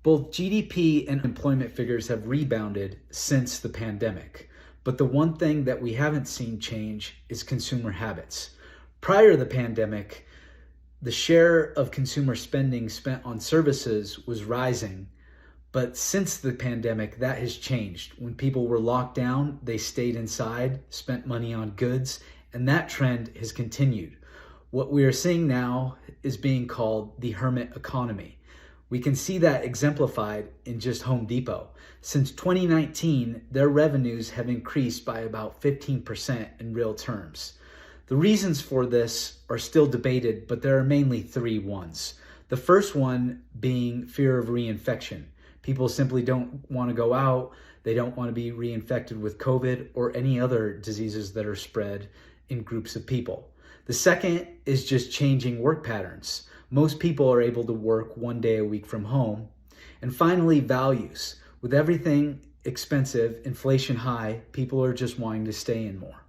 Both GDP and employment figures have rebounded since the pandemic, but the one thing that we haven't seen change is consumer habits. Prior to the pandemic, the share of consumer spending spent on services was rising, but since the pandemic, that has changed. When people were locked down, they stayed inside, spent money on goods, and that trend has continued. What we are seeing now is being called the Hermit Economy. We can see that exemplified in just Home Depot. Since 2019, their revenues have increased by about 15% in real terms. The reasons for this are still debated, but there are mainly three ones. The first one being fear of reinfection. People simply don't want to go out. They don't want to be reinfected with COVID or any other diseases that are spread in groups of people. The second is just changing work patterns. Most people are able to work 1 day a week from home. And finally, values. With everything expensive, inflation high, people are just wanting to stay in more.